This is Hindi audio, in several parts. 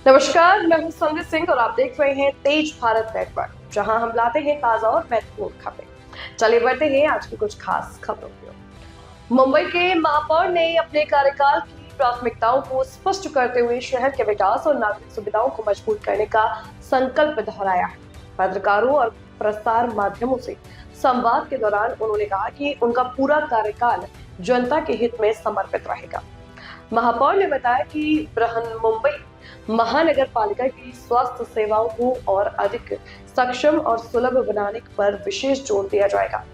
नमस्कार, मैं हूं संजय सिंह और आप देख रहे हैं तेज भारत नेटवर्क, जहां हम लाते हैं ताजा और महत्वपूर्ण खबरें। चलिए बढ़ते हैं आज की कुछ खास खबरों की ओर। मुंबई के महापौर ने अपने कार्यकाल की प्राथमिकताओं को स्पष्ट करते हुए शहर के विकास और नागरिक सुविधाओं को मजबूत करने का संकल्प दोहराया है। पत्रकारों और प्रसार माध्यमों से संवाद के दौरान उन्होंने कहा कि उनका पूरा कार्यकाल जनता के हित में समर्पित रहेगा। महापौर ने बताया कि बृहन मुंबई महानगर पालिका की स्वास्थ्य सेवाओं को और अधिक सक्षम और सुलभ बनाने पर विशेष जोर दिया जाएगा।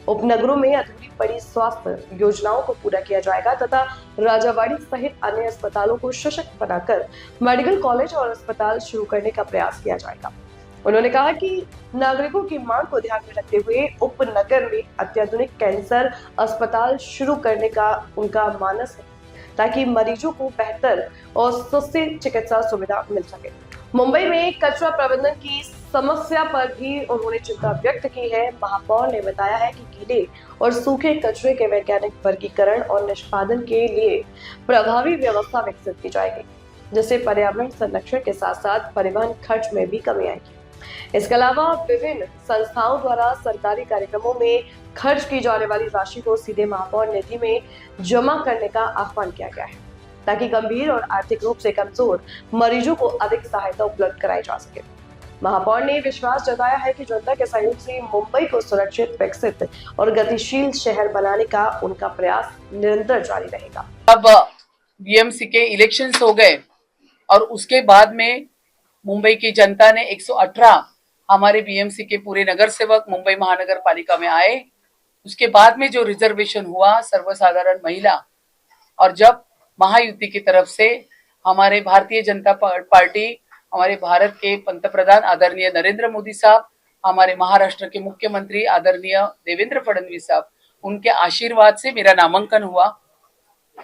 उपनगरों में अधूरी पड़ी स्वास्थ्य योजनाओं को पूरा किया जाएगा तथा राजावाड़ी सहित अन्य अस्पतालों को सशक्त बनाकर मेडिकल कॉलेज और अस्पताल शुरू करने का प्रयास किया जाएगा। उन्होंने कहा कि नागरिकों की मांग को ध्यान में रखते हुए उपनगर में अत्याधुनिक कैंसर अस्पताल शुरू करने का उनका मानस है, ताकि मरीजों को बेहतर और सस्ती चिकित्सा सुविधा मिल सके। मुंबई में कचरा प्रबंधन की समस्या पर भी उन्होंने चिंता व्यक्त की है। महापौर ने बताया है कि गीले और सूखे कचरे के वैज्ञानिक वर्गीकरण और निष्पादन के लिए प्रभावी व्यवस्था विकसित की जाएगी, जिससे पर्यावरण संरक्षण के साथ साथ परिवहन खर्च में भी कमी आएगी। इसके अलावा विभिन्न संस्थाओं द्वारा सरकारी कार्यक्रमों में खर्च की जाने वाली राशि को सीधे महापौर निधि में जमा करने का आह्वान किया गया है, ताकि गंभीर और आर्थिक रूप से कमजोर मरीजों को अधिक सहायता उपलब्ध कराई जा सके। महापौर ने विश्वास जताया है कि जनता के सहयोग से मुंबई को सुरक्षित, विकसित और गतिशील शहर बनाने का उनका प्रयास निरंतर जारी रहेगा। अब बीएमसी के इलेक्शंस हो गए और उसके बाद में मुंबई की जनता ने 118 हमारे बीएमसी के पूरे नगर सेवक मुंबई महानगर पालिका में आए। उसके बाद में जो रिजर्वेशन हुआ सर्वसाधारण महिला, और जब महायुति की तरफ से हमारे भारतीय जनता पार्टी, हमारे भारत के पंतप्रधान आदरणीय नरेंद्र मोदी साहब, हमारे महाराष्ट्र के मुख्यमंत्री आदरणीय देवेंद्र फडणवीस साहब, उनके आशीर्वाद से मेरा नामांकन हुआ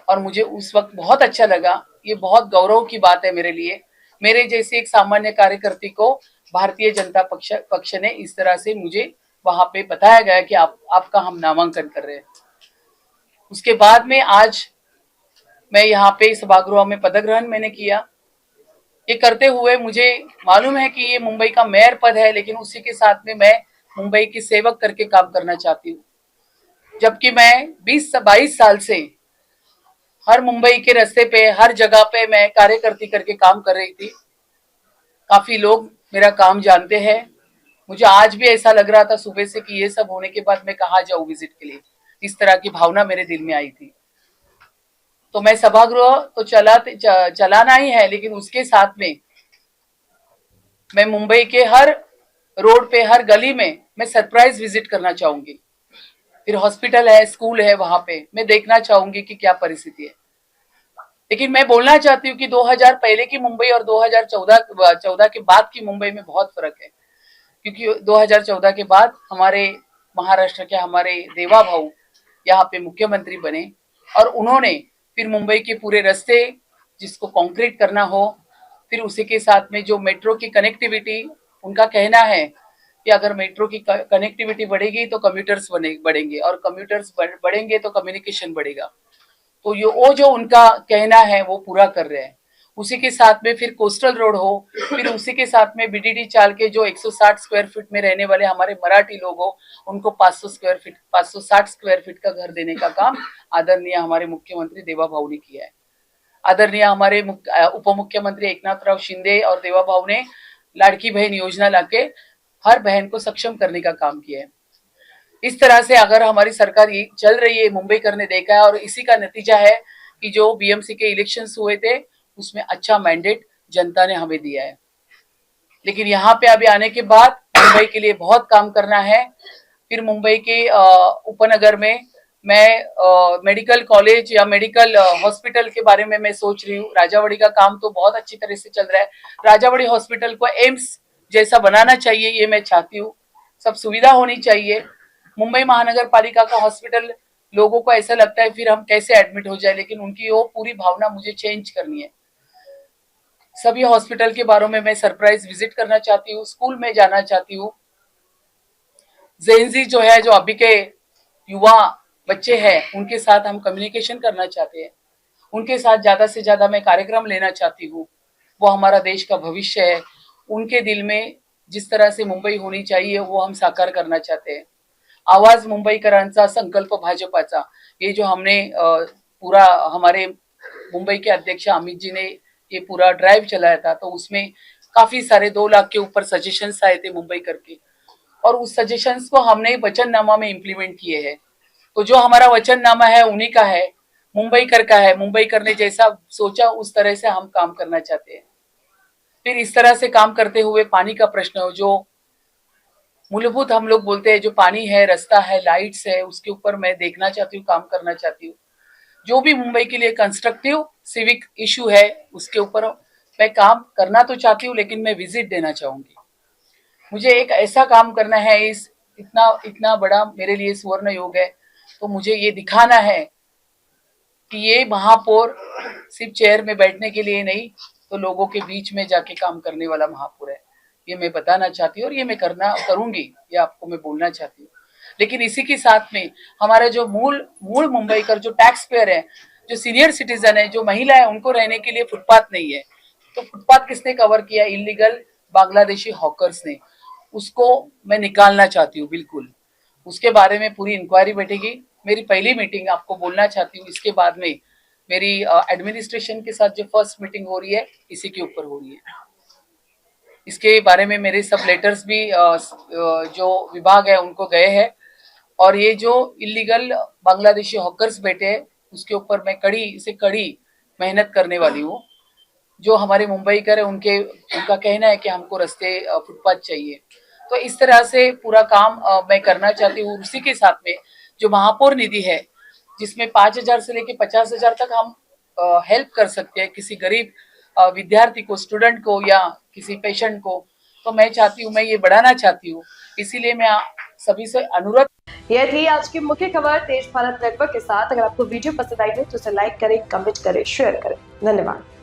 और मुझे उस वक्त बहुत अच्छा लगा। ये बहुत गौरव की बात है मेरे लिए। मेरे जैसे एक सामान्य कार्यकर्ती को भारतीय जनता पक्ष ने इस तरह से मुझे वहां पे बताया गया कि आपका हम नामांकन कर रहे हैं। उसके बाद में आज मैं यहाँ पे सभागृह में पद ग्रहण मैंने किया। ये करते हुए मुझे मालूम है कि ये मुंबई का मेयर पद है, लेकिन उसी के साथ में मैं मुंबई की सेवक करके काम करना चाहती हूँ। जबकि मैं 20-22 साल से हर मुंबई के रास्ते पे, हर जगह पे मैं कार्यकर्ती करके काम कर रही थी। काफी लोग मेरा काम जानते हैं। मुझे आज भी ऐसा लग रहा था सुबह से कि ये सब होने के बाद मैं कहाँ जाऊं विजिट के लिए, इस तरह की भावना मेरे दिल में आई थी। तो मैं सभागृह तो चलाना ही है, लेकिन उसके साथ में मैं मुंबई के हर रोड पे, हर गली में मैं सरप्राइज विजिट करना चाहूंगी। फिर हॉस्पिटल है, स्कूल है, वहां पे मैं देखना चाहूंगी कि क्या परिस्थिति है। लेकिन मैं बोलना चाहती हूँ कि 2000 पहले की मुंबई और 2014 के बाद की मुंबई में बहुत फर्क है। क्योंकि 2014 के बाद हमारे महाराष्ट्र के हमारे देवा भाऊ यहाँ पे मुख्यमंत्री बने और उन्होंने फिर मुंबई के पूरे रास्ते जिसको कंक्रीट करना हो, फिर उसी के साथ में जो मेट्रो की कनेक्टिविटी, उनका कहना है कि अगर मेट्रो की कनेक्टिविटी बढ़ेगी तो कम्यूटर्स बढ़ेंगे और कम्यूटर्स बढ़ेंगे तो कम्युनिकेशन बढ़ेगा। तो ये वो जो उनका कहना है वो पूरा कर रहे हैं। उसी के साथ में फिर कोस्टल रोड हो, फिर उसी के साथ में बीडीडी चाल के जो 160 स्क्वायर फीट में रहने वाले हमारे मराठी लोग हो, उनको 560 स्क्वायर फीट का घर देने का काम आदरणीय हमारे मुख्यमंत्री देवा भाऊ ने किया है। आदरणीय हमारे उप मुख्यमंत्री एकनाथराव शिंदे और देवा भाऊ ने लाड़की बहन योजना लाके हर बहन को सक्षम करने का काम किया है। इस तरह से अगर हमारी सरकार ये चल रही है, मुंबई करने देखा है, और इसी का नतीजा है कि जो बीएमसी के इलेक्शंस हुए थे उसमें अच्छा मैंडेट जनता ने हमें दिया है। लेकिन यहाँ पे अभी आने के बाद मुंबई के लिए बहुत काम करना है। फिर मुंबई के उपनगर में मैं मेडिकल कॉलेज या मेडिकल हॉस्पिटल के बारे में मैं सोच रही हूँ। राजावाड़ी का काम तो बहुत अच्छी तरह से चल रहा है। राजावाड़ी हॉस्पिटल को एम्स जैसा बनाना चाहिए, ये मैं चाहती हूँ। सब सुविधा होनी चाहिए। मुंबई महानगर पालिका का हॉस्पिटल, लोगों को ऐसा लगता है फिर हम कैसे एडमिट हो जाए, लेकिन उनकी वो पूरी भावना मुझे चेंज करनी है। सभी हॉस्पिटल के बारे में मैं सरप्राइज विजिट करना चाहती हूँ। स्कूल में जाना चाहती हूँ। जेनजी जो है, जो अभी के युवा बच्चे हैं, उनके साथ हम कम्युनिकेशन करना चाहते हैं। उनके साथ ज्यादा से ज्यादा मैं कार्यक्रम लेना चाहती हूँ। वो हमारा देश का भविष्य है, उनके दिल में जिस तरह से मुंबई होनी चाहिए वो हम साकार करना चाहते हैं. आवाज मुंबईकरांचा, संकल्प भाजपाचा, ये जो हमने पूरा हमारे मुंबई के अध्यक्ष अमित जी ने ये पूरा ड्राइव चलाया था, तो उसमें काफी सारे 2 लाख के ऊपर सजेशंस आए थे मुंबई करके, और उस सजेशंस को हमने वचननामा में इम्प्लीमेंट किए हैं. तो जो हमारा वचननामा है उन्हीं का है, मुंबईकर का है. मुंबईकर ने जैसा सोचा उस तरह से हम काम करना चाहते हैं. फिर इस तरह से काम करते हुए पानी का प्रश्न हो, जो मूलभूत हम लोग बोलते हैं, जो पानी है, रास्ता है, लाइट्स है, उसके ऊपर मैं देखना चाहती हूँ, काम करना चाहती हूँ. जो भी मुंबई के लिए कंस्ट्रक्टिव सिविक इशू है उसके ऊपर मैं काम करना तो चाहती हूँ, लेकिन मैं विजिट देना चाहूंगी. मुझे एक ऐसा काम करना है, इस इतना इतना बड़ा मेरे लिए सुवर्ण योग है, तो मुझे ये दिखाना है कि ये महापौर सिर्फ चेयर में बैठने के लिए नहीं, तो लोगों के बीच में जाके काम करने वाला महापौर है. ये मैं बताना चाहती हूँ और ये मैं करूंगी, ये आपको मैं बोलना चाहती हूँ. लेकिन इसी के साथ में हमारे जो मूल मुंबईकर, जो टैक्स पेयर है, जो सीनियर सिटीजन है, जो महिला है, उनको रहने के लिए फुटपाथ नहीं है. तो फुटपाथ किसने कवर किया? इलीगल बांग्लादेशी हॉकर्स ने. उसको मैं निकालना चाहती हूँ बिल्कुल. उसके बारे में पूरी इंक्वायरी बैठेगी. मेरी पहली मीटिंग आपको बोलना चाहती हूँ, इसके बाद में मेरी एडमिनिस्ट्रेशन के साथ जो फर्स्ट मीटिंग हो रही है इसी के ऊपर हो रही है. इसके बारे में मेरे सब लेटर्स भी जो विभाग है उनको गए हैं, और ये जो इलीगल बांग्लादेशी हॉकर्स बैठे हैं उसके ऊपर मैं कड़ी मेहनत करने वाली हूँ. जो हमारे मुंबईकर है उनका कहना है कि हमको रास्ते फुटपाथ चाहिए. तो इस तरह से पूरा काम मैं करना चाहती हूँ. उसी के साथ में जो महापौर निधि है, जिसमें 5,000 से लेके 50,000 तक हम हेल्प कर सकते हैं किसी गरीब विद्यार्थी को, स्टूडेंट को, या किसी पेशेंट को, तो मैं चाहती हूँ, मैं ये बढ़ाना चाहती हूँ. इसीलिए मैं सभी से अनुरोध. यह थी आज की मुख्य खबर तेज भारत नेटवर्क के साथ. अगर आपको वीडियो पसंद आई हो तो इसे लाइक करें, कमेंट करें, शेयर करें. धन्यवाद.